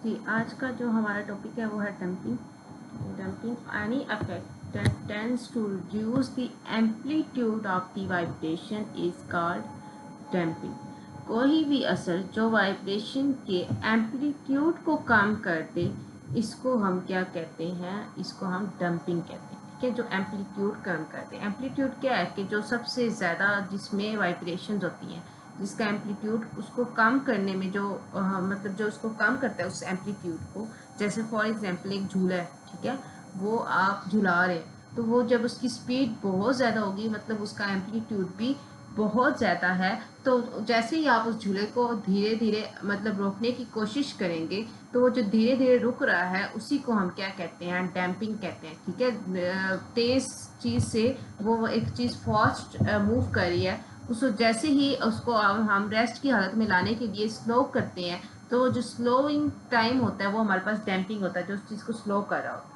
जी, आज का जो हमारा टॉपिक है वो है damping. Damping any effect that tends to reduce the amplitude of the vibration is called damping. कोई भी असर जो वाइब्रेशन के एम्पलीट्यूड को कम कर दे, इसको हम क्या कहते हैं? इसको हम डंपिंग कहते हैं। ठीक है, जो एम्पलीट्यूड कम कर दे। एम्पलीट्यूड क्या है कि जो सबसे ज़्यादा जिसमें वाइब्रेशंस होती हैं, जिसका एम्पलीट्यूड उसको कम करने में जो मतलब जो उसको कम करता है उस एम्पलीट्यूड को, जैसे फॉर एग्जांपल एक झूला है, ठीक है, वो आप झुला रहे हैं तो वो जब उसकी स्पीड बहुत ज़्यादा होगी, मतलब उसका एम्पलीट्यूड भी बहुत ज़्यादा है, तो जैसे ही आप उस झूले को धीरे धीरे मतलब रोकने की कोशिश करेंगे, तो वो जो धीरे धीरे रुक रहा है उसी को हम क्या कहते हैं? डैम्पिंग कहते हैं। ठीक है, तेज चीज़ से वो एक चीज़ फास्ट मूव कर रही है, उसको जैसे ही उसको हम रेस्ट की हालत में लाने के लिए स्लो करते हैं, तो जो स्लोइंग टाइम होता है वो हमारे पास डैम्पिंग होता है, जो उस चीज़ को स्लो कर रहा होता है।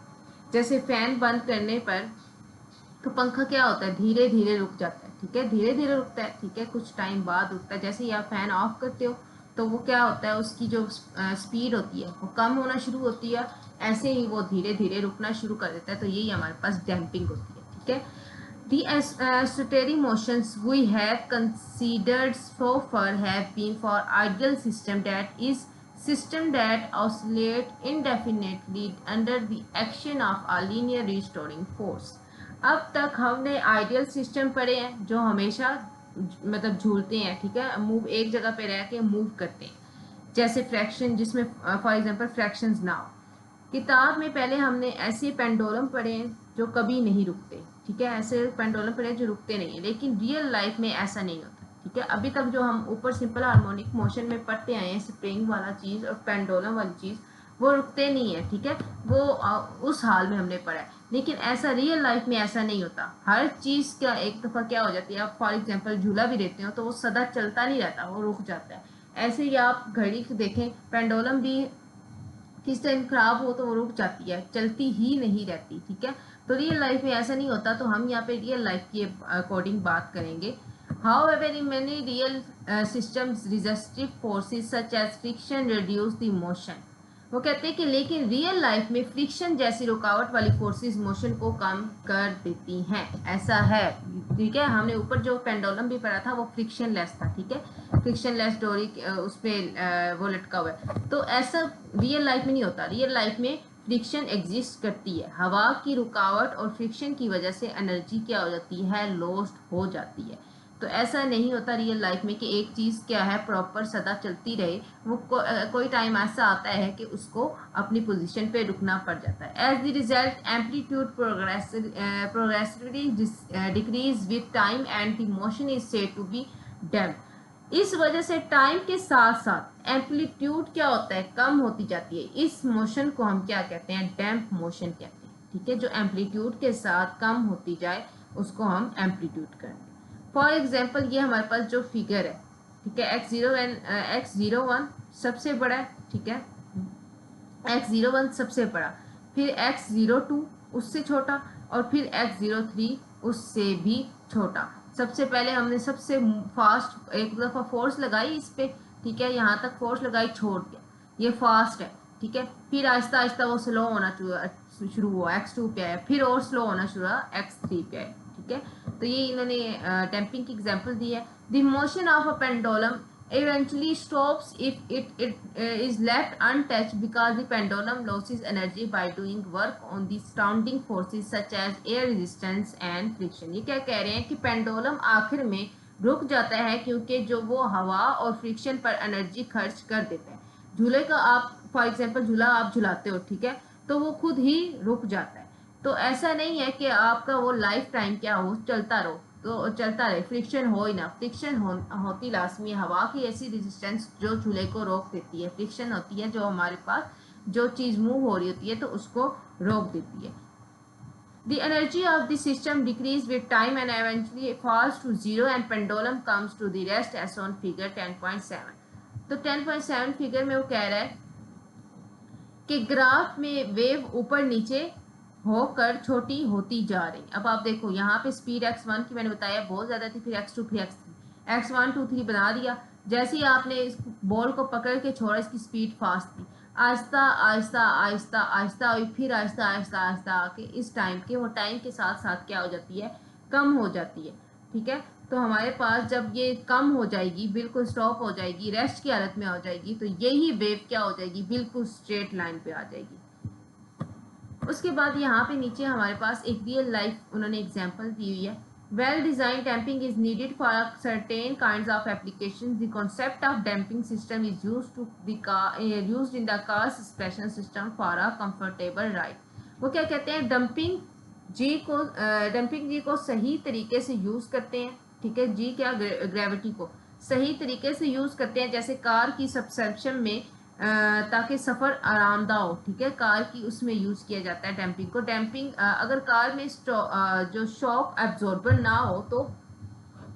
जैसे फैन बंद करने पर तो पंखा क्या होता है? धीरे धीरे रुक जाता है। ठीक है, धीरे धीरे रुकता है, ठीक है, कुछ टाइम बाद रुकता है। जैसे ही आप फैन ऑफ करते हो तो वो क्या होता है, उसकी जो स्पीड होती है वो कम होना शुरू होती है, ऐसे ही वो धीरे धीरे रुकना शुरू कर देता है। तो यही हमारे पास डैम्पिंग होती है। ठीक है, the ascending motions we have considered so far have been for ideal system that oscillate indefinitely under the action of a linear restoring force. अब तक हमने आइडियल सिस्टम पढ़े हैं जो हमेशा मतलब झूलते हैं, ठीक है, मूव एक जगह पे रह के मूव करते हैं, जैसे फ्रैक्शन, जिसमें फॉर एग्जांपल फ्रैक्शंस ना हो। किताब में पहले हमने ऐसे पेंडुलम पढ़े हैं जो कभी नहीं रुकते, ठीक है, ऐसे पेंडुलम पढ़े जो रुकते नहीं है, लेकिन रियल लाइफ में ऐसा नहीं होता। ठीक है, अभी तक जो हम ऊपर सिंपल हार्मोनिक मोशन में पढ़ते आए हैं, स्प्रिंग वाला चीज़ और पेंडुलम वाली चीज़, वो रुकते नहीं है। ठीक है, वो उस हाल में हमने पढ़ा है, लेकिन ऐसा रियल लाइफ में ऐसा नहीं होता। हर चीज़ का एक दफ़ा क्या हो जाती है, आप फॉर एग्जाम्पल झूला भी देते हो तो वो सदा चलता नहीं रहता, वो रुक जाता है। ऐसे ही आप घड़ी देखें, पेंडुलम भी किस टाइम खराब हो तो वो रुक जाती है, चलती ही नहीं रहती। ठीक है, तो रियल लाइफ में ऐसा नहीं होता, तो हम यहाँ पे रियल लाइफ के अकॉर्डिंग बात करेंगे। However in many real systems resistive forces such as friction reduce the motion. वो कहते हैं कि लेकिन रियल लाइफ में फ्रिक्शन जैसी रुकावट वाली फोर्सेस मोशन को कम कर देती हैं, ऐसा है। ठीक है, हमने ऊपर जो पेंडुलम भी पढ़ा था वो फ्रिक्शन लेस था। ठीक है, फ्रिक्शन लेस डोरी उस पर वो लटका हुआ है, तो ऐसा रियल लाइफ में नहीं होता। रियल लाइफ में फ्रिक्शन एग्जिस्ट करती है, हवा की रुकावट और फ्रिक्शन की वजह से एनर्जी क्या हो जाती है? लॉस्ट हो जाती है। तो ऐसा नहीं होता रियल लाइफ में कि एक चीज़ क्या है प्रॉपर सदा चलती रहे, वो कोई टाइम ऐसा आता है कि उसको अपनी पोजीशन पे रुकना पड़ जाता है। As the result amplitude progressively decrease with time and the motion is said to be damp. इस वजह से टाइम के साथ साथ एम्पलीट्यूड क्या होता है? कम होती जाती है। इस मोशन को हम क्या कहते हैं? डैम्प मोशन कहते हैं। ठीक है, जो एम्पलीट्यूड के साथ कम होती जाए उसको हम एम्पलीट्यूड कहते हैं। फॉर एग्जाम्पल ये हमारे पास जो फिगर है, ठीक है, x01 सबसे बड़ा है, ठीक है, x01 सबसे बड़ा, फिर x02 उससे छोटा, और फिर x03 उससे भी छोटा। सबसे पहले हमने सबसे फास्ट एक दफ़ा फोर्स लगाई इस पर, ठीक है, यहाँ तक फोर्स लगाई, छोड़ दिया, ये फास्ट है। ठीक है, फिर आहिस्ता आहिस्ता वो स्लो होना शुरू हुआ, x2 पे आया, फिर और स्लो होना शुरू हुआ, x3 पे आया। ठीक है, तो ये इन्होंने डैम्पिंग की एग्जांपल दी है। The motion of a pendulum eventually stops if it is left untouched because the pendulum loses energy by doing work on the surrounding forces such as air resistance and friction। ये क्या कह रहे हैं कि pendulum आखिर में रुक जाता है क्योंकि जो वो हवा और फ्रिक्शन पर एनर्जी खर्च कर देता है। झूले का आप फॉर एग्जांपल झूला आप झुलाते हो, ठीक है, तो वो खुद ही रुक जाता है। तो ऐसा नहीं है कि आपका वो लाइफ टाइम क्या हो चलता रहो, तो चलता रहे, फ्रिक्शन हो ही ना। फ्रिक्शन होती लाजमी हवा की ऐसी रेजिस्टेंस जो चूल्हे को रोक देती है। फ्रिक्शन होती है जो हमारे पास जो चीज़ मूव हो रही होती है तो उसको रोक देती है। The energy of the system decreases with time and eventually falls to zero and pendulum comes to the rest as on figure 10.7। तो 10.7 फिगर में वो कह रहा है कि ग्राफ में वेव ऊपर नीचे होकर छोटी होती जा रही। अब आप देखो यहाँ पे स्पीड x1 की मैंने बताया बहुत ज़्यादा थी, फिर x2 फिर x3, x1 2 3 बना दिया, जैसे ही आपने इस बॉल को पकड़ के छोड़ा, इसकी स्पीड फास्ट थी, आहिस्ता आहिस्ता आहिस्ता आहिस्ता और फिर आहिस्ता आहिस्ता आहिस्ता आके इस टाइम के वो टाइम के साथ साथ क्या हो जाती है, कम हो जाती है। ठीक है, तो हमारे पास जब ये कम हो जाएगी, बिल्कुल स्टॉप हो जाएगी, रेस्ट की हालत में हो जाएगी, तो यही वेव क्या हो जाएगी, बिल्कुल स्ट्रेट लाइन पे आ जाएगी। उसके बाद यहाँ पे नीचे हमारे पास एक रियल लाइफ उन्होंने एग्जांपल दी हुई है। Well design damping is needed for certain kinds of applications. The concept of damping system is used in the car suspension system for a comfortable ride. वो क्या कहते हैं, डंपिंग जी को सही तरीके से यूज करते हैं। ठीक है, जी क्या, ग्रेविटी को सही तरीके से यूज करते हैं, जैसे कार की सस्पेंशन में, ताकि सफ़र आरामदा हो। ठीक है, कार की उसमें यूज़ किया जाता है डैम्पिंग को। डैम्पिंग अगर कार में जो शॉक एब्जॉर्बर ना हो तो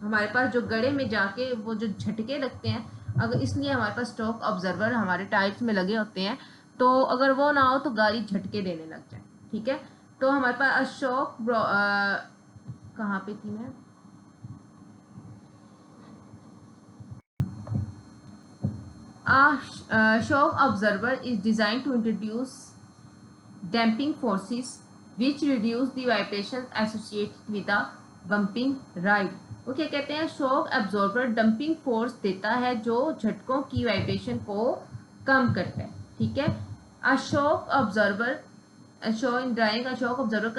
हमारे पास जो गड़े में जाके वो जो झटके लगते हैं, अगर इसलिए हमारे पास शॉक ऑब्जर्वर हमारे टायर्स में लगे होते हैं, तो अगर वो ना हो तो गाड़ी झटके देने लग जाए। ठीक है, तो हमारे पास शॉक कहाँ पे थी मैं, shock observer is designed to introduce damping forces which reduce the vibrations associated with the bumping ride। वो क्या कहते हैं, शॉक एब्जॉर्बर डंपिंग फोर्स देता है जो झटकों की वाइब्रेशन को कम करता है। ठीक है, a shock observer show in drawing, a shock observer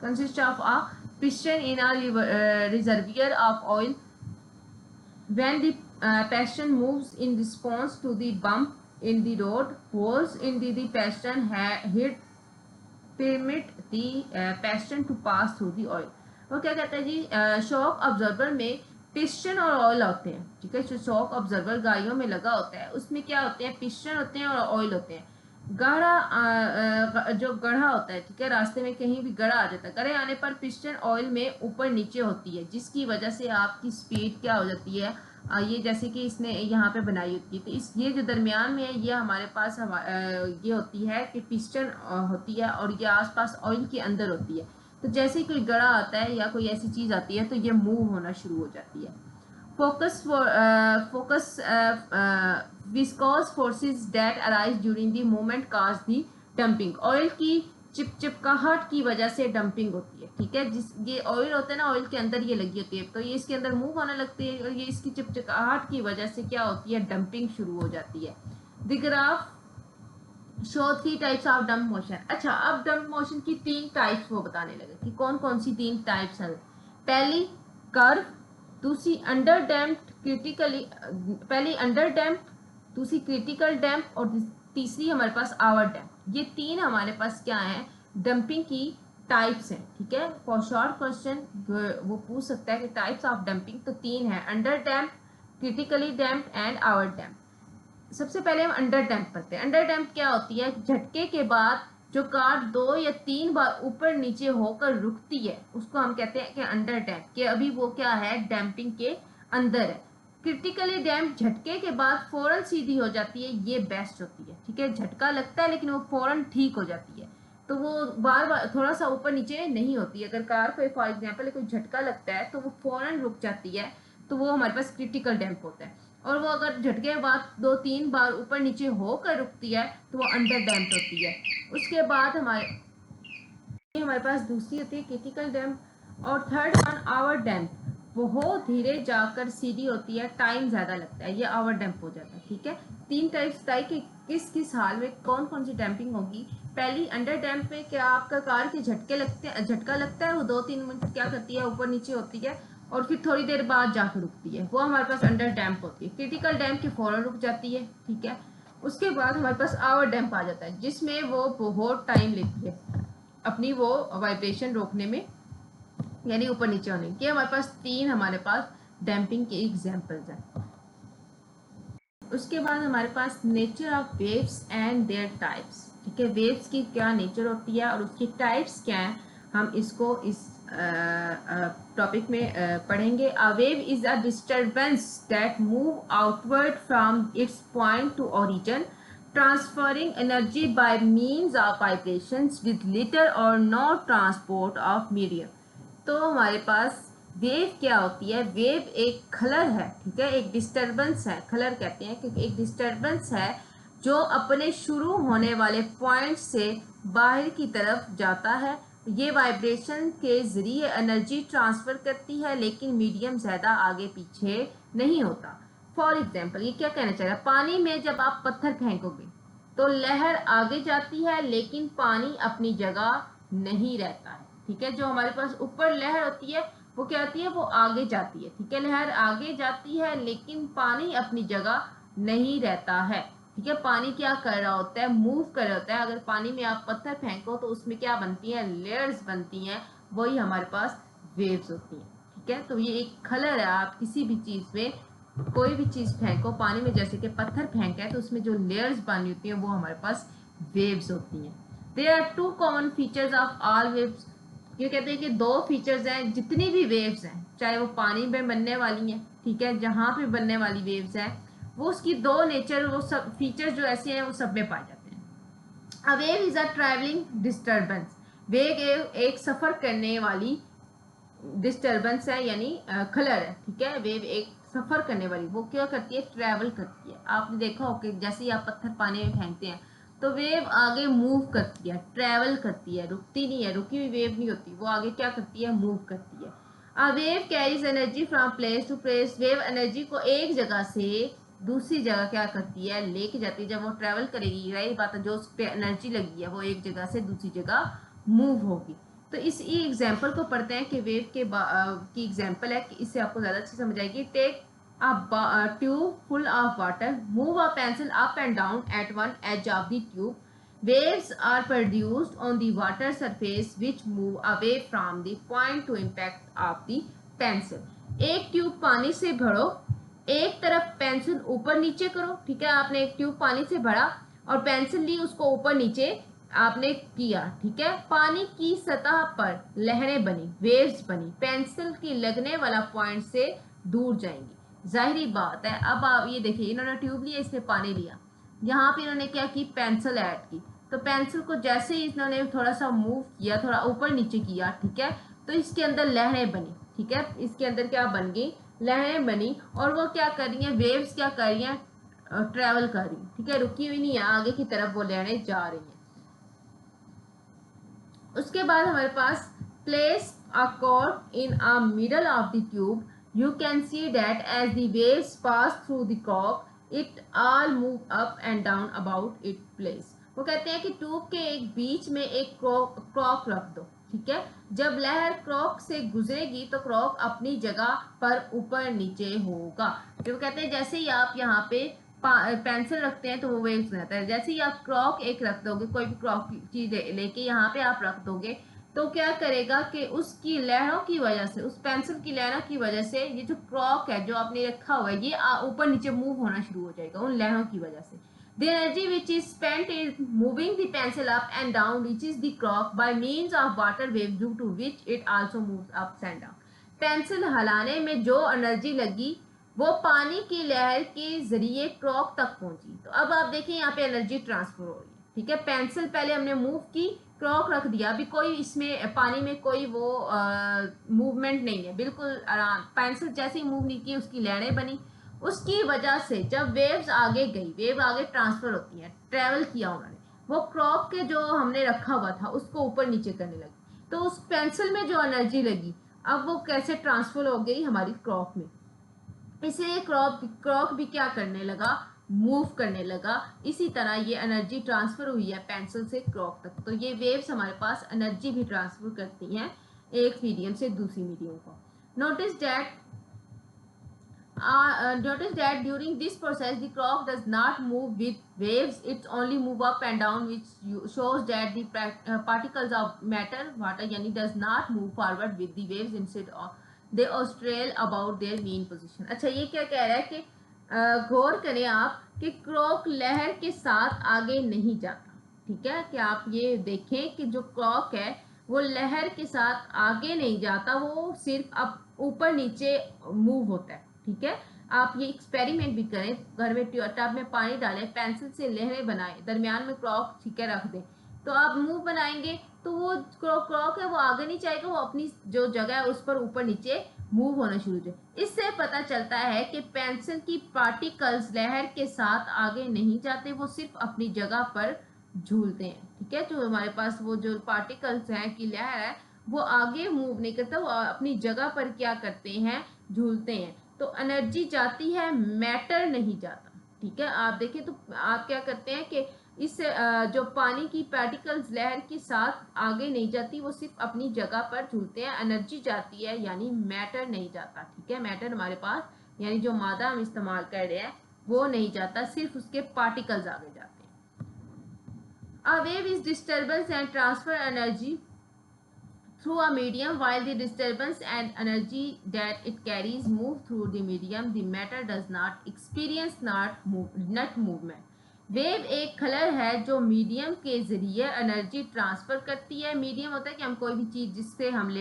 consists of a piston in a reservoir of oil. When the piston moves in response to the bump in the road, holes in the piston hit permit the piston to pass through the oil। वो क्या कहता है जी, shock observer में piston और oil होते हैं। ठीक है, जो शॉक ऑब्जर्वर गाड़ियों में लगा होता है उसमें क्या होते हैं, पिस्टन होते हैं और ऑयल होते हैं। जो गढ़ा होता है, ठीक है, रास्ते में कहीं भी गढ़ा आ जाता है, गढ़े आने पर पिस्टन ऑयल में ऊपर नीचे होती है, जिसकी वजह से आपकी स्पीड क्या हो जाती है, ये जैसे कि इसने यहाँ पे बनाई होती है, तो इस ये जो दरमियान में है ये हमारे पास ये होती है कि पिस्टन होती है और ये आसपास ऑयल के अंदर होती है। तो जैसे ही कोई गड़ा आता है या कोई ऐसी चीज़ आती है तो ये मूव होना शुरू हो जाती है। Focus viscous forces that arise during the movement cause the damping. Oil की चिपचिपकाहट की वजह से डंपिंग होती है। ठीक है, जिस ये ऑयल होता है ना, ऑयल के अंदर ये लगी होती है, तो ये इसके अंदर मूव होने लगती है और ये इसकी चिपचिपकाहट की वजह से क्या होती है, डंपिंग शुरू हो जाती है। The graph show 3 types of dump motion. अच्छा, अब डंप मोशन की 3 टाइप्स वो बताने लगे कि कौन कौन सी 3 टाइप्स हैं। पहली कर्व, दूसरी अंडर डैम्प्ड क्रिटिकली, पहली अंडर डैम्प्ड, दूसरी क्रिटिकल डैम्प और तीसरी हमारे पास आवर डैम्प। ये 3 हमारे पास क्या है, डंपिंग की टाइप्स हैं। ठीक है, फॉर शॉर्ट क्वेश्चन वो पूछ सकता है कि टाइप्स ऑफ डंपिंग, तो 3 है, under damp, critically damp and over damp. सबसे पहले हम अंडर डैम्प करते हैं। अंडर डैम्प क्या होती है, झटके के बाद जो कार 2 या 3 बार ऊपर नीचे होकर रुकती है उसको हम कहते हैं कि अंडर डैम्प, कि अभी वो क्या है, डैम्पिंग के अंदर है। क्रिटिकली डैम्प झटके के बाद फौरन सीधी हो जाती है, ये बेस्ट होती है। ठीक है, झटका लगता है लेकिन वो फौरन ठीक हो जाती है, तो वो बार बार थोड़ा सा ऊपर नीचे नहीं होती है। अगर कार को फॉर एग्जाम्पल कोई झटका लगता है तो वो फौरन रुक जाती है, तो वो हमारे पास क्रिटिकल डैम्प होता है। और वो अगर झटके के बाद 2-3 बार ऊपर नीचे होकर रुकती है तो वो अंडर डैम्प होती है। उसके बाद हमारे पास दूसरी होती है क्रिटिकल डैम्प, और थर्ड वन आवर डैम्प। बहुत धीरे जाकर सीधी होती है, टाइम ज़्यादा लगता है, ये आवर डैम्प हो जाता है। ठीक है, 3 टाइप्स बताई कि किस किस हाल में कौन कौन सी डैम्पिंग होगी। पहली अंडर डैम्प में क्या आपका कार के झटका लगता है, वो 2-3 मिनट क्या करती है, ऊपर नीचे होती है और फिर थोड़ी देर बाद जाकर रुकती है, वो हमारे पास अंडर डैम्प होती है। क्रिटिकल डैम्प की फौरन रुक जाती है। ठीक है, उसके बाद हमारे पास आवर डैम्प आ जाता है, जिसमें वो बहुत टाइम लेती है अपनी वो वाइब्रेशन रोकने में, यानी ऊपर नीचे होने के। हमारे पास 3 हमारे पास डैम्पिंग के एग्जाम्पल्स हैं। उसके बाद हमारे पास nature of waves and their types. ठीक है, वेव्स की क्या नेचर होती है और उसकी टाइप्स क्या हैं, हम इसको इस टॉपिक में पढ़ेंगे। A wave is a disturbance that move outward from its point two origin, transferring energy by means of vibrations with little or no transport of medium। तो हमारे पास वेव क्या होती है? वेव एक खलर है, ठीक है, एक डिस्टरबेंस है, खलर कहते हैं क्योंकि एक डिस्टरबेंस है जो अपने शुरू होने वाले पॉइंट से बाहर की तरफ जाता है। ये वाइब्रेशन के जरिए एनर्जी ट्रांसफर करती है, लेकिन मीडियम ज़्यादा आगे पीछे नहीं होता। फॉर एग्जाम्पल, ये क्या कहना चाह रहा है? पानी में जब आप पत्थर फेंकोगे तो लहर आगे जाती है, लेकिन पानी अपनी जगह नहीं रहता है, ठीक है। जो हमारे पास ऊपर लहर होती है वो क्या होती है? वो आगे जाती है, ठीक है, लहर आगे जाती है, लेकिन पानी अपनी जगह नहीं रहता है, ठीक है। पानी क्या कर रहा होता है? मूव कर रहा होता है। अगर पानी में आप पत्थर फेंको तो उसमें क्या बनती है? लेयर्स बनती हैं, वही हमारे पास वेव्स होती हैं, ठीक है। तो ये एक कलर है, आप किसी भी चीज में कोई भी चीज फेंको पानी में, जैसे कि पत्थर फेंका है तो उसमें जो लेयर्स बनी होती हैं वो हमारे पास वेव्स होती हैं। There are two common features of all waves. ये कहते हैं कि दो फीचर्स हैं जितनी भी वेव्स हैं, चाहे वो पानी में बनने वाली हैं, ठीक है, जहां पे बनने वाली वेव्स हैं, वो उसकी दो नेचर, वो सब फीचर्स जो ऐसे हैं वो सब में पाए जाते हैं। A wave is a travelling disturbance. Wave एक सफर करने वाली डिस्टर्बेंस है, यानी खलर है, ठीक है। वेव एक सफर करने वाली, वो क्या करती है? ट्रैवल करती है। आपने देखा हो कि जैसे ही आप पत्थर पानी में फेंकते हैं तो वेव आगे मूव करती है, ट्रैवल करती है, रुकती नहीं है, रुकी हुई वेव नहीं होती, वो आगे क्या करती है? मूव करती है। A wave carries energy from place to place. Wave energy को एक जगह से दूसरी जगह क्या करती है? लेके जाती है। जब वो ट्रैवल करेगी, रही बात है, जो उस पर एनर्जी लगी है वो एक जगह से दूसरी जगह मूव होगी। तो इस एग्जाम्पल को पढ़ते हैं कि वेव के की एग्जाम्पल है, कि इससे आपको ज़्यादा अच्छी समझ आएगी। Take a tube full of water, move a pencil up and down at one edge of the tube. Waves are produced on the water surface which move away from the point to impact of the pencil. एक tube पानी से भरो, एक तरफ pencil ऊपर नीचे करो, ठीक है। आपने एक ट्यूब पानी से भरा और पेंसिल ली, उसको ऊपर नीचे आपने किया, ठीक है। पानी की सतह पर लहरें बनी, वेव्स बनी, पेंसिल की लगने वाला पॉइंट से दूर जाएंगी। जाहिर बात है। अब आप ये देखिए, इन्होंने ट्यूब लिया, इसने पानी लिया, यहाँ पे इन्होंने क्या की? पेंसिल ऐड की। तो पेंसिल को जैसे ही इन्होंने थोड़ा सा मूव किया, थोड़ा ऊपर नीचे किया, ठीक है, तो इसके अंदर लहरें बनी, ठीक है। इसके अंदर क्या बन गई? लहरें बनी। और वो क्या कर रही हैं? वेव्स क्या कर रही हैं? ट्रेवल कर रही, ठीक है, रुकी हुई नहीं है, आगे की तरफ वो लहरें जा रही हैं। उसके बाद हमारे पास place a cork in a middle of the tube, you can see that as the waves pass through the cork it all move up and down about it place. वो कहते हैं कि ट्यूब के एक बीच में एक क्रॉक रख दो, ठीक है। जब लहर क्रॉक से गुजरेगी तो क्रॉक अपनी जगह पर ऊपर नीचे होगा। तो वो कहते हैं जैसे ही आप यहाँ पे पेंसिल रखते हैं तो वो वेव्स रहता है। जैसे ही आप क्रॉक एक रख दोगे, कोई भी क्रॉक चीज लेके यहाँ पे आप रख दोगे, तो क्या करेगा कि उसकी लहरों की वजह से, उस पेंसिल की लहरों की वजह से, ये जो क्रॉक है जो आपने रखा हुआ है, ये ऊपर नीचे मूव होना शुरू हो जाएगा उन लहरों की वजह से। The energy which is spent in moving the pencil up and down reaches the crock by means of water waves, due to which it also moves up and down. Pencil हलाने में जो एनर्जी लगी वो पानी की लहर के जरिए क्रॉक तक पहुंची। तो अब आप देखें यहाँ पे एनर्जी ट्रांसफर हो रही है, ठीक है। पेंसिल पहले हमने मूव की, क्रॉक रख दिया, अभी कोई इसमें पानी में कोई वो मूवमेंट नहीं है, बिल्कुल आराम। पेंसिल जैसे ही मूव नहीं की, उसकी लहरें बनी, उसकी वजह से जब वेव्स आगे गई, वेव आगे ट्रांसफर होती है, ट्रेवल किया उन्होंने, वो क्रॉक के जो हमने रखा हुआ था उसको ऊपर नीचे करने लगी। तो उस पेंसिल में जो एनर्जी लगी, अब वो कैसे ट्रांसफर हो गई? हमारी क्रॉक में। इसलिए क्रॉक भी क्या करने लगा? मूव करने लगा। इसी तरह ये एनर्जी ट्रांसफर हुई है पेंसिल से क्रॉक तक। तो ये वेव्स हमारे पास एनर्जी भी ट्रांसफर करती हैं एक मीडियम से दूसरी मीडियम को। Notice that during this process the clock does not move with waves, it only move up and down, which shows that the particles of matter, water yani, does not move forward with the waves, instead of they oscillate about their mean position। अच्छा, ये क्या कह रहा है कि गौर करें आप कि क्लॉक लहर के साथ आगे नहीं जाता, ठीक है। कि आप ये देखें कि जो क्लॉक है वो लहर के साथ आगे नहीं जाता, वो सिर्फ अब ऊपर नीचे मूव होता है, ठीक है। आप ये एक्सपेरिमेंट भी करें, घर में टब में पानी डालें, पेंसिल से लहरें बनाएं, दरमियान में क्लॉक ठीक है रख दें, तो आप मूव बनाएंगे तो वो क्लॉक है वो आगे नहीं जाएगा, वो अपनी जो जगह है उस पर ऊपर नीचे मूव होना शुरू हो जाए। इससे पता चलता है कि पेंसिल की पार्टिकल्स लहर के साथ आगे नहीं जाते, वो सिर्फ अपनी जगह पर झूलते हैं। ठीक है, जो हमारे पास वो जो पार्टिकल्स हैं की लहर है वो आगे मूव नहीं करता, वो अपनी जगह पर क्या करते हैं, झूलते हैं। तो एनर्जी जाती है, मैटर नहीं जाता। ठीक है, आप देखें तो आप क्या करते हैं कि इस जो पानी की पार्टिकल्स लहर के साथ आगे नहीं जाती, वो सिर्फ अपनी जगह पर झूलते हैं, एनर्जी जाती है यानी मैटर नहीं जाता। ठीक है, मैटर हमारे पास यानी जो मादा हम इस्तेमाल कर रहे हैं वो नहीं जाता, सिर्फ उसके पार्टिकल्स आगे जाते हैं। A wave is disturbance and transfer energy through a medium. While the disturbance and energy that it carries move through the medium, the matter does not experience net movement. Wave एक खलर है जो medium के जरिए energy transfer करती है। Medium होता है कि हम कोई भी चीज जिससे हम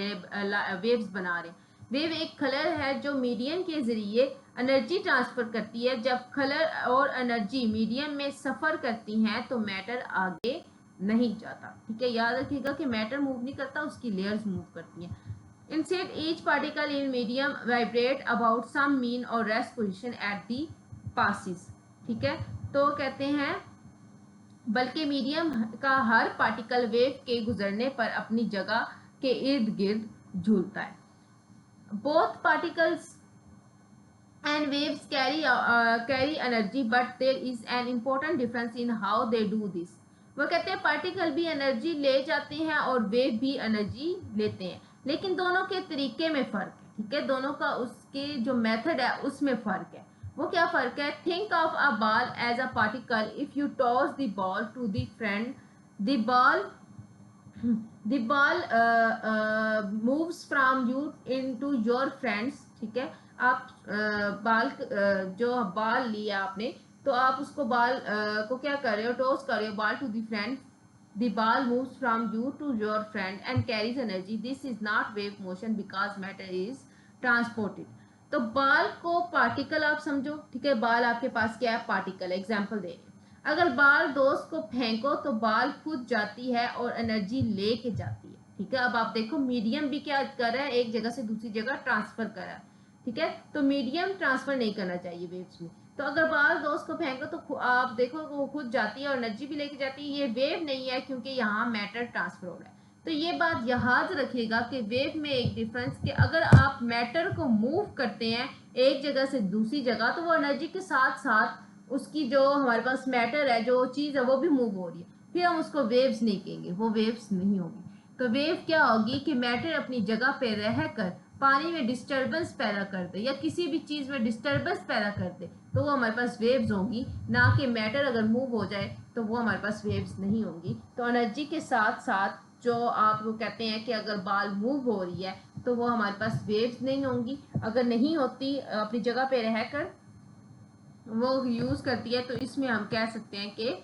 वेव्स बना रहे हैं। वेव एक खलर है जो मीडियम के जरिए एनर्जी ट्रांसफर करती है। जब खलर और एनर्जी मीडियम में सफर करती हैं तो मैटर आगे नहीं जाता। ठीक है, याद रखिएगा कि मैटर मूव नहीं करता, उसकी लेयर्स मूव करती हैं। Instead, each particle in medium vibrate about some mean or rest position at the passes. ठीक है, तो कहते हैं बल्कि मीडियम का हर पार्टिकल वेव के गुजरने पर अपनी जगह के इर्द गिर्द झूलता है। Both particles and waves carry energy, but there is an important difference in how they do this. वो कहते हैं पार्टिकल भी एनर्जी ले जाते हैं और वेव भी एनर्जी लेते हैं, लेकिन दोनों के तरीके में फर्क है। ठीक है, दोनों का उसके जो मेथड है उसमें फर्क है। वो क्या फर्क है? Think of a ball as a particle. If you toss the ball to the friend, the ball moves from you into your friends. ठीक है, आप जो बॉल लिया आपने, तो आप उसको बॉल को क्या कर रहे हो, टॉस कर रहे हो ball to the friend. The ball moves from you to your friend and carries energy. This is not wave motion because matter is transported. तो बॉल को पार्टिकल आप समझो। ठीक है, बॉल आपके पास क्या है, पार्टिकल। एग्जाम्पल दे, अगर बॉल दोस्त को फेंको तो बॉल खुद जाती है और एनर्जी लेके जाती है। ठीक है, अब आप देखो मीडियम भी क्या कर रहा है, एक जगह से दूसरी जगह ट्रांसफर कर रहा है। ठीक है, तो मीडियम ट्रांसफर नहीं करना चाहिए वेव्स में। तो अगर बॉल दोस्त को फेंको तो आप देखो वो खुद जाती है और एनर्जी भी लेके जाती है। ये वेव नहीं है क्योंकि यहाँ मैटर ट्रांसफर हो रहा है। तो ये बात याद रखिएगा कि वेव में एक डिफरेंस कि अगर आप मैटर को मूव करते हैं एक जगह से दूसरी जगह, तो वो एनर्जी के साथ साथ उसकी जो हमारे पास मैटर है, जो चीज़ है, वो भी मूव हो रही है। फिर हम उसको वेव्स नहीं कहेंगे, वो वेव्स नहीं होगी। तो वेव क्या होगी कि मैटर अपनी जगह पे रहकर पानी में डिस्टर्बेंस पैदा कर दे या किसी भी चीज़ में डिस्टर्बेंस पैदा कर दे, तो वो हमारे पास वेव्स होंगी। ना कि मैटर अगर मूव हो जाए तो वो हमारे पास वेव्स नहीं होंगी। तो एनर्जी के साथ साथ जो आप वो कहते हैं कि अगर बॉल मूव हो रही है तो वो हमारे पास वेव्स नहीं होंगी। अगर नहीं होती, अपनी जगह पे रहकर वो यूज़ करती है, तो इसमें हम कह सकते हैं कि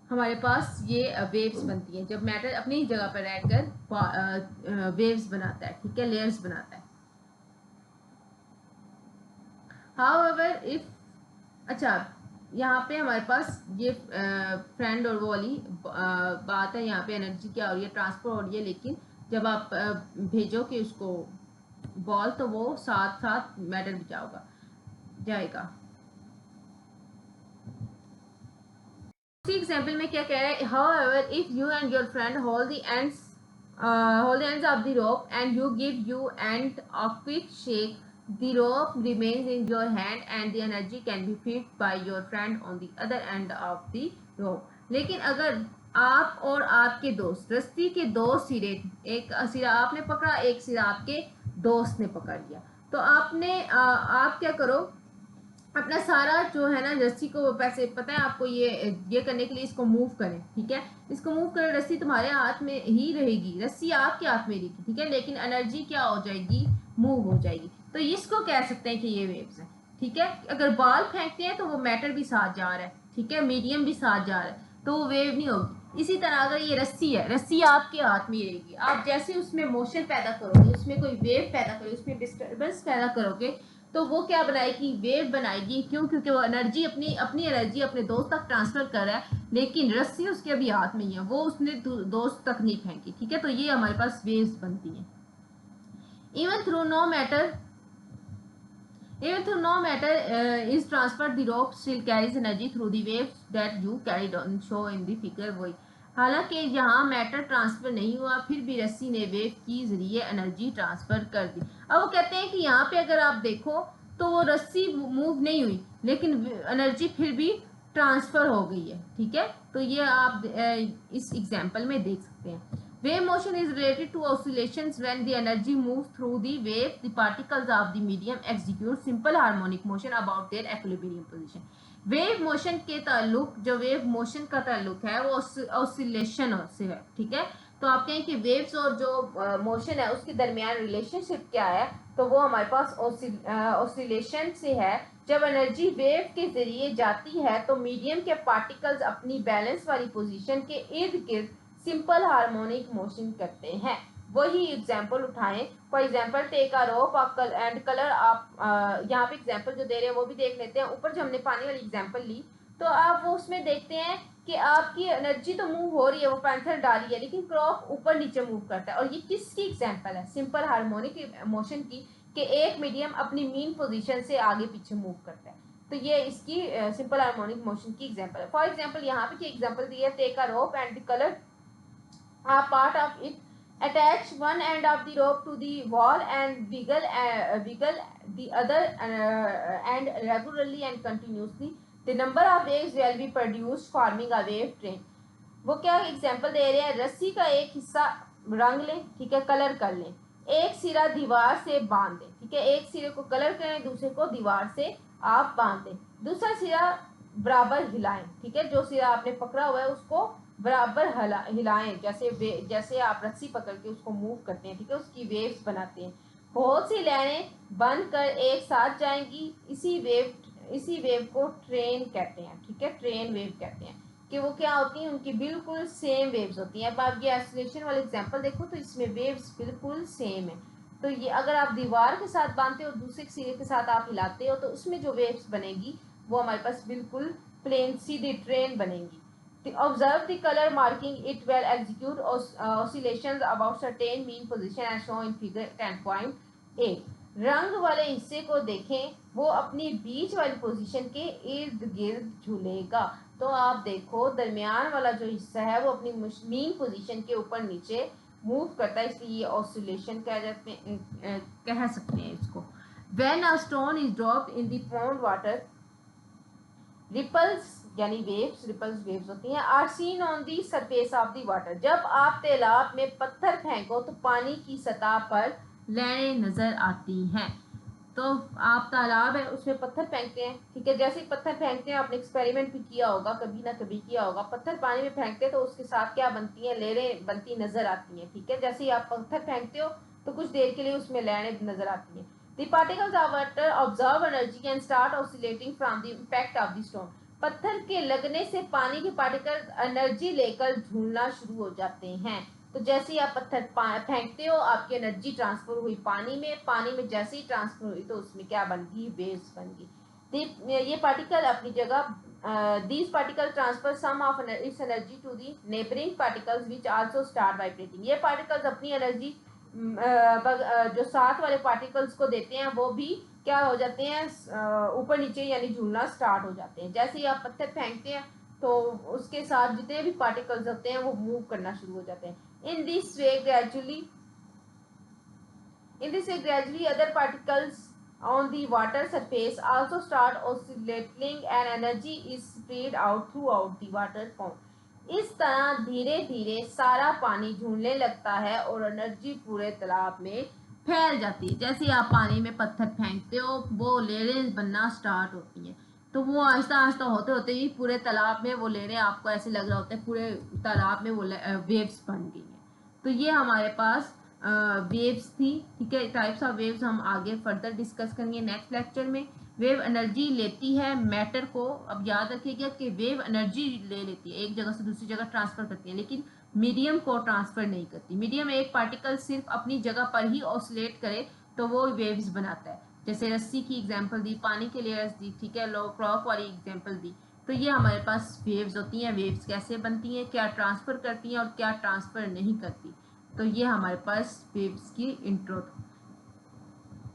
हमारे पास ये वेव्स बनती हैं जब मैटर अपनी जगह पर रहकर वेव्स बनाता है। ठीक है, लेयर्स बनाता है। हाउएवर इफ, अच्छा यहाँ पे हमारे पास ये फ्रेंड और वो वाली बात है। यहाँ पे एनर्जी क्या हो रही है, ट्रांसफर हो रही है, लेकिन जब आप भेजोगे उसको बॉल तो वो साथ साथ मैटर भी जाएगा। एग्जाम्पल में क्या कह रहा है, however if you and your friend hold the ends of the rope and you give you and a quick shake, the rope remains in your hand and the energy can be felt by your friend on the other end of the rope। लेकिन अगर आप और आपके दोस्त रस्सी के दो सिरे, एक सिरा आपने पकड़ा, एक सिरा आपके दोस्त ने पकड़ लिया, तो आप क्या करो, अपना सारा जो है ना रस्सी को, पैसे पता है आपको, ये करने के लिए इसको मूव करें। ठीक है, इसको मूव करें, रस्सी तुम्हारे हाथ में ही रहेगी, रस्सी आपके हाथ में रहेगी। ठीक है, लेकिन एनर्जी क्या हो जाएगी, मूव हो जाएगी। तो इसको कह सकते हैं कि ये वेव्स है। ठीक है, अगर बॉल फेंकते हैं तो वो मैटर भी साथ जा रहा है। ठीक है, मीडियम भी साथ जा रहा है, तो वो वेव नहीं होगी। इसी तरह अगर ये रस्सी है, रस्सी आपके हाथ में ही रहेगी, आप जैसे उसमें मोशन पैदा करोगे, उसमें कोई वेव पैदा करोगे, उसमें डिस्टर्बेंस पैदा करोगे, तो वो क्या बनाएगी, वेव बनाएगी। क्यों? क्योंकि वो एनर्जी अपनी एनर्जी अपने दोस्त तक ट्रांसफर कर रहा है, लेकिन रस्सी उसके अभी हाथ में ही है, वो उसने दोस्त तक नहीं फेंकी। ठीक है, तो ये हमारे पास वेव्स बनती हैं। Even through no matter is transferred, the rope still carries energy through the waves that you carried on show in the figure. वही हालांकि यहाँ मैटर ट्रांसफर नहीं हुआ, फिर भी रस्सी ने वेव की जरिए एनर्जी ट्रांसफर कर दी। अब वो कहते हैं कि यहाँ पे अगर आप देखो तो वो रस्सी मूव नहीं हुई, लेकिन एनर्जी फिर भी ट्रांसफर हो गई है। ठीक है, तो ये आप इस एग्जाम्पल में देख सकते हैं। Wave motion is related to oscillations when the energy moves through the wave. The particles of the medium execute simple harmonic motion about their equilibrium position. Wave motion के ताल्लुक, जो वेव मोशन का ताल्लुक है वो ऑसिलेशन से है। ठीक है, तो आप कहें कि वेव्स और जो मोशन है उसके दरमियान रिलेशनशिप क्या है, तो वो हमारे पास ऑसिलेशन से है। जब एनर्जी वेव के जरिए जाती है तो मीडियम के पार्टिकल्स अपनी बैलेंस वाली पोजीशन के इर्द गिर्द सिंपल हार्मोनिक मोशन करते हैं। वही एग्जाम्पल उठाएं। For example take a rope and colour. आप यहाँ पे एग्जाम्पल जो दे रहे हैं वो भी देख लेते हैं। ऊपर जो हमने पानी वाली एग्जाम्पल ली तो आप वो उसमें देखते हैं कि आपकी एनर्जी तो मूव हो रही है, वो पेंसिल डाली है, लेकिन क्रॉप ऊपर नीचे मूव करता है। और ये किसकी एग्जाम्पल है? सिंपल हार्मोनिक मोशन की, कि एक मीडियम अपनी मीन पोजीशन से आगे पीछे मूव करता है। तो ये इसकी सिंपल हार्मोनिक मोशन की एग्जाम्पल है। फॉर एग्जाम्पल यहाँ पे एग्जाम्पल दी है, take a rope and colour a part of it, attach one end of the rope to the wall and wiggle the other end regularly and continuously. The number of waves will be produced forming a wave train. वो क्या example दे रहे हैं? रस्सी का एक हिस्सा रंग लें, ठीक है, कलर कर लें, एक सिरा दीवार से बांध दें। ठीक है, एक सिरे को कलर करें, दूसरे को दीवार से आप बांध दें, दूसरा सिरा बराबर हिलाएं। ठीक है, जो सिरा आपने पकड़ा हुआ है उसको बराबर हिलाएं, जैसे आप रस्सी पकड़ के उसको मूव करते हैं। ठीक है, उसकी वेव्स बनाते हैं। बहुत सी लहरें बनकर एक साथ जाएंगी, इसी वेव को ट्रेन कहते हैं। ठीक है, ट्रेन वेव कहते हैं कि वो क्या होती हैं, उनकी बिल्कुल सेम वेव्स होती हैं। अब आप ये ऑसिलेशन वाले एग्जांपल देखो तो इसमें वेव्स बिल्कुल सेम है। तो ये अगर आप दीवार के साथ बांधते हो, दूसरे सिरे के साथ आप हिलाते हो, तो उसमें जो वेव्स बनेगी वो हमारे पास बिल्कुल प्लेन सीधी ट्रेन बनेगी। Observe the color marking. It will execute oscillations about certain mean position as shown in figure 10.8. रंग वाले हिस्से को देखें, वो अपनी बीच वाली पोजीशन के इर्द गिर्द झूलेगा। तो आप देखो दरमियान वाला जो हिस्सा है वो अपनी मीन पोजीशन के ऊपर नीचे मूव करता है, इसलिए ऑसिलेशन कह सकते हैं इसको। When a stone is dropped in the pond water, ripples यानी रिपल्स वेव्स होती हैं, are seen on the surface of the water. जब आप तालाब में पत्थर फेंको तो पानी की सतह पर लहरें नजर आती हैं। तो आप तालाब है उसमें पत्थर फेंकते हैं, ठीक है, जैसे ही पत्थर फेंकते हैं, आपने एक्सपेरिमेंट भी किया होगा, कभी ना कभी किया होगा, पत्थर पानी में फेंकते हैं तो उसके साथ क्या बनती हैं? लहरें बनती नजर आती हैं। ठीक है, जैसे ही आप पत्थर फेंकते हो तो कुछ देर के लिए उसमें लहरें नजर आती हैं। The particles of water absorb energy and start oscillating from the impact of the stone. पत्थर के लगने से पानी के पार्टिकल एनर्जी लेकर झूलना शुरू हो जाते हैं। तो जैसे ही आप पत्थर फेंकते हो, आपकी एनर्जी ट्रांसफर हुई पानी में जैसे ही ट्रांसफर हुई तो उसमें क्या बन गई? वेव्स बन गई। ये पार्टिकल अपनी जगह these particle transfer some of its energy to the neighbouring particles which also start vibrating. ये पार्टिकल्स अपनी एनर्जी जो साथ वाले पार्टिकल्स को देते हैं वो भी क्या हो जाते हैं? ऊपर नीचे यानी झूलना स्टार्ट हो जाते हैं। जैसे ही आप पत्थर फेंकते हैं तो उसके साथ जितने भी पार्टिकल्स होते हैं वो मूव करना शुरू हो जाते हैं। In this way gradually other particles on the water surface also start oscillating and energy is spread out throughout the water pond. इस तरह धीरे धीरे सारा पानी झूलने लगता है और एनर्जी पूरे तालाब में फैल जाती है। जैसे आप पानी में पत्थर फेंकते हो वो लहरें बनना स्टार्ट होती हैं, तो वो आहिस्ता आहिस्ता होते होते ही पूरे तालाब में वो लहरें, आपको ऐसे लग रहा होता है पूरे तालाब में वो वेव्स बन गई हैं। तो ये हमारे पास वेव्स थी। ठीक है, टाइप्स ऑफ वेव्स हम आगे फर्दर डिस्कस करेंगे नेक्स्ट लेक्चर में। वेव एनर्जी लेती है मैटर को। अब याद रखिएगा कि वेव एनर्जी ले लेती है, एक जगह से दूसरी जगह ट्रांसफर करती है, लेकिन मीडियम को ट्रांसफर नहीं करती। मीडियम एक पार्टिकल सिर्फ अपनी जगह पर ही ऑसिलेट करे तो वो वेव्स बनाता है। जैसे रस्सी की एग्जांपल दी, पानी के लेयर्स दी, ठीक है, लो क्रॉक वाली एग्जांपल दी। तो ये हमारे पास वेव्स होती हैं। वेव्स कैसे बनती हैं, क्या ट्रांसफर करती हैं और क्या ट्रांसफर नहीं करती। तो ये हमारे पास वेव्स की इंट्रो